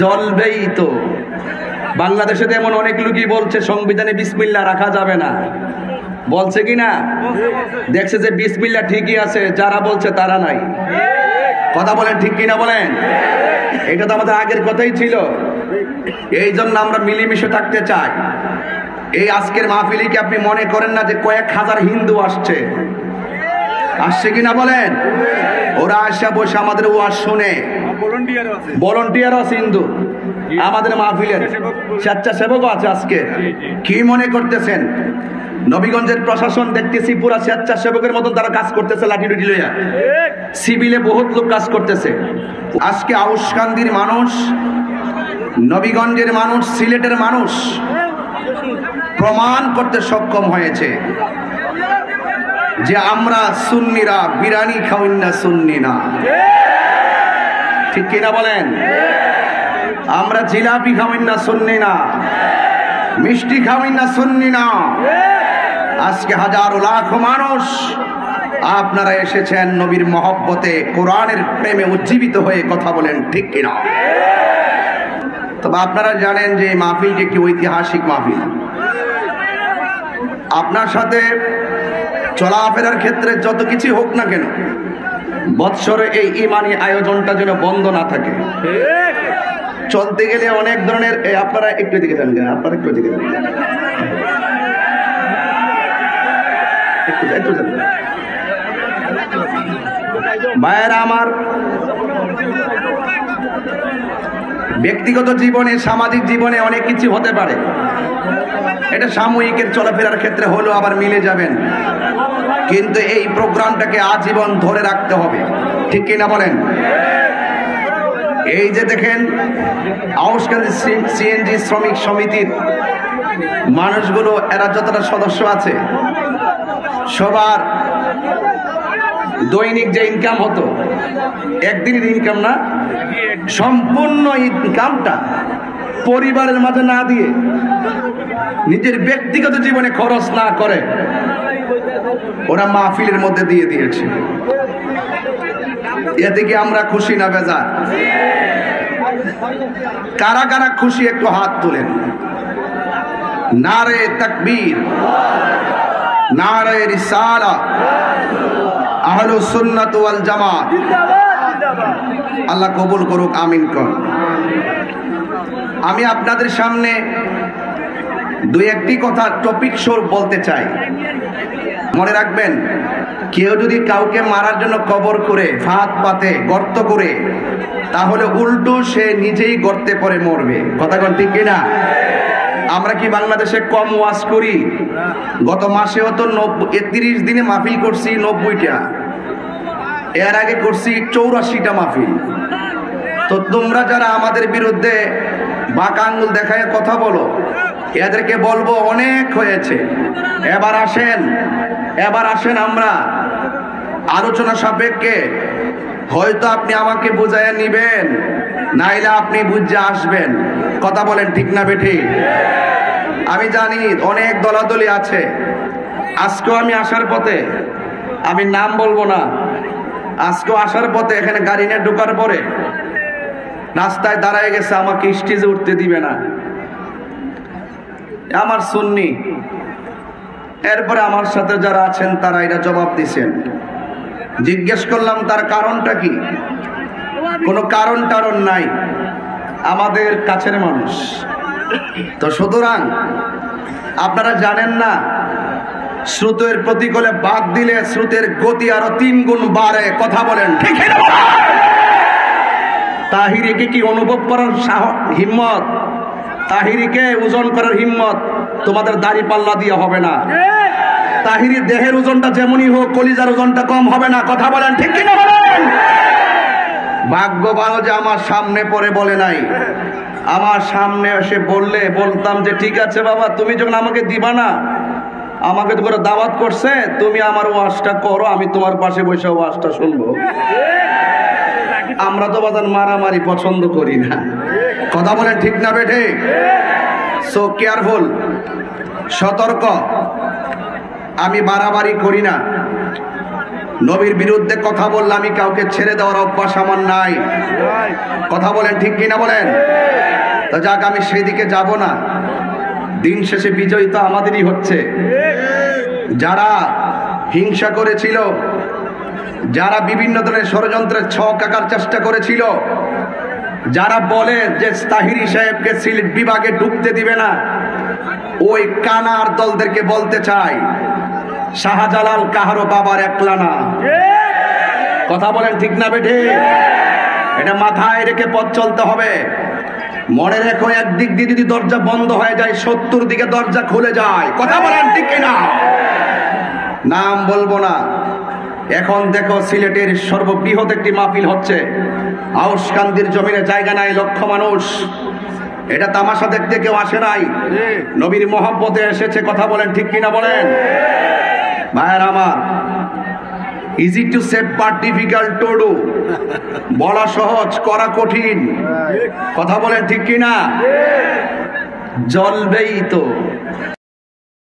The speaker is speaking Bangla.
জ্বলবেই তো। বাংলাদেশে এমন অনেক লোকই বলছে সংবিধানে বিসমিল্লাহ রাখা যাবে না, বলছে কি না? দেখছে যে বিসমিল্লাহ ঠিকই আছে, যারা বলছে তারা নাই। কথা বলেন ঠিক কিনা বলেন? এটা তো আমাদের আগের কথাই ছিল। এই জন্য আমরা মিলেমিশে থাকতে চাই। এই আজকের মাহফিলে কি আপনি মনে করেন না যে কয়েক হাজার হিন্দু আসছে? আসছে কিনা বলেন? ওরা আসা বসে আমাদের ওয়াজ শুনে, ভলান্টিয়ারও আছে হিন্দু আমাদের মাহফিলের, স্বেচ্ছাসেবকও আছে। আজকে কি মনে করতেছেন নবীগঞ্জের প্রশাসন দেখতেছি পুরা স্বেচ্ছাসেবকের মতন তারা কাজ করতেছে, লাঠি লুটি লইয়া। সিভিলে বহুত লোক কাজ করতেছে। আজকে আউশকান্দির মানুষ, নবীগঞ্জের মানুষ, সিলেটের মানুষ প্রমাণ করতে সক্ষম হয়েছে যে আমরা সুন্নিরা বিরিয়ানি খাওয়াই না, সুন্নি না। ঠিক কিনা বলেন? আমরা জিলাপি খাওয়াই না, সুন্নি না। মিষ্টি খাওয়াই না, সুন্নি না। আজকে হাজারো লাখো মানুষ আপনারা এসেছেন নবীর মহব্বতে, কোরআনের প্রেমে উজ্জীবিত হয়ে। কথা বলেন ঠিক কিনা? তবে আপনারা জানেন যে এই মাহফিলটি একটি ঐতিহাসিক মাহফিল। আপনার সাথে চলাফেরার ক্ষেত্রে যত কিছু হোক না কেন, বৎসরে এই ইমানি আয়োজনটা যেন বন্ধ না থাকে। চলতে গেলে অনেক ধরনের, আপনারা একটু দিকে যান, আপনারা একটু দিকে যান, একটু যান ভাইয়েরা আমার। ব্যক্তিগত জীবনে, সামাজিক জীবনে অনেক কিছু হতে পারে। এটা সাময়িকের চলাফেরার ক্ষেত্রে হলো, আবার মিলে যাবেন। কিন্তু এই প্রোগ্রামটাকে আজীবন ধরে রাখতে হবে। ঠিক কিনা বলেন? এই যে দেখেন আউশকান্দি সিএনজি শ্রমিক সমিতির মানুষগুলো, এরা যতটা সদস্য আছে সবার দৈনিক যে ইনকাম হতো, একদিনের ইনকাম না, সম্পূর্ণ ইনকামটা পরিবারের মাঝে না দিয়ে, নিজের ব্যক্তিগত জীবনে খরচ না করে ওরা মাহফিলের মধ্যে দিয়ে দিয়েছে। এতে কি আমরা খুশি না বেজার? কারা কারা খুশি একটু হাত তুলেন। নারে তাকবীর, নারে রিসালাত, আহলুস সুন্নাত ওয়াল জামাত। আল্লাহ কবুল করুক, আমিন কর। আমি আপনাদের সামনে দুই একটি কথা টপিক স্বরূপ বলতে চাই। মনে রাখবেন, কেউ যদি কাউকে মারার জন্য কবর করে, ফাঁদ পাতে, গর্ত করে, তাহলে উল্টো সে নিজেই গর্তে পড়ে মরবে। কথা কোন ঠিক কিনা? আমরা কি বাংলাদেশে কম ওয়াজ করি? গত মাসেও তো 31 দিনে মাহফিল করছি 90টা, এর আগে করছি 84টা মাহফিল। তো তোমরা যারা আমাদের বিরুদ্ধে বাঁকা আঙ্গুল দেখায় কথা বলো, এদেরকে বলবো অনেক হয়েছে। এবার আসেন আমরা আলোচনা সাপেক্ষে। হয়তো আপনি আমাকে বুঝাইয়া নিবেন, নাইলে আপনি বুঝে আসবেন। কথা বলেন ঠিক না বেঠি? আমি জানি অনেক দলাদলি আছে। আজকেও আমি আসার পথে, আমি নাম বলবো না, আজকেও আসার পথে এখানে গাড়ি নিয়ে ঢোকার পরে রাস্তায় দাঁড়ায় গেছে, আমাকে স্টেজে উঠতে দিবে না। আমার সুন্নি, এরপরে আমার সাথে যারা আছেন তারা এটা জবাব দিছেন। জিজ্ঞেস করলাম তার কারণটা কি? কোনো কারণ টারণ নাই, আমাদের কাছের মানুষ। তো সুতরাং আপনারা জানেন না, স্রোতের প্রতিকূলে বাদ দিলে স্রোতের গতি আরো 3 গুণ বাড়ে। কথা বলেন ঠিক না? তাহিরিকে কি অনুভব করার হিম্মত, তাহিরিকে ওজন করার হিম্মত তোমাদের দাড়ি পাল্লা দিয়ে হবে না। তাহিরি দেহের ওজনটা যেমনই হোক, কলিজার ওজনটা কম হবে না। কথা বলেন ঠিক কিনা বলেন? ভাগ্য ভালো যে আমার সামনে পড়ে বলে নাই। আমার সামনে এসে বললে বলতাম যে ঠিক আছে বাবা, তুমি যখন আমাকে দিবা না, আমাকে তো করে দাওয়াত করছে, তুমি আমার ওয়াজটা করো, আমি তোমার পাশে বসে ওয়াজটা শুনবো। আমরা তো বাজার মারামারি পছন্দ করি না। কথা বলেন ঠিক না বেঠে? সো কেয়ারফুল, সতর্ক। আমি বাড়াবাড়ি করি না। নবীর বিরুদ্ধে কথা বললে আমি কাউকে ছেড়ে দেওয়ার অভ্যাস আমার নাই। কথা বলেন ঠিক কিনা বলেন? তো যাক, আমি সেই দিকে যাব না। দিন শেষে বিজয়ী তো আমাদেরই হচ্ছে। যারা হিংসা করেছিল, যারা বিভিন্ন ধরনের ষড়যন্ত্রের ছক আঁকার চেষ্টা করেছিল, যারা বলে যে তাহিরি সাহেবকে সিলেট বিভাগে ঢুকতে দিবে না, ওই কানার দলদেরকে বলতে চাই, শাহজালাল কাহারো বাবার একলা না। কথা বলেন ঠিক না বেঠে? এটা মাথায় রেখে পথ চলতে হবে। মনে রেখো, একদিক দিয়ে যদি দরজা বন্ধ হয়ে যায়, 70 দিকে দরজা খুলে যায়। কথা বলেন ঠিক কিনা? নাম বলবো না। এখন দেখো, সিলেটের সর্ববৃহৎ একটি মাহফিল হচ্ছে। আউশকান্দির জমিনে জায়গা নাই, লক্ষ মানুষ। এটা তামাশা দেখতে কেউ আসে নাই, নবীর মহব্বতে এসেছে। কথা বলেন ঠিক কিনা বলেন? ভাইয়ের আমার, easy to save but difficult to do. বলা সহজ, করা কঠিন। কথা বলেন ঠিক কিনা? জ্বলবেই তো।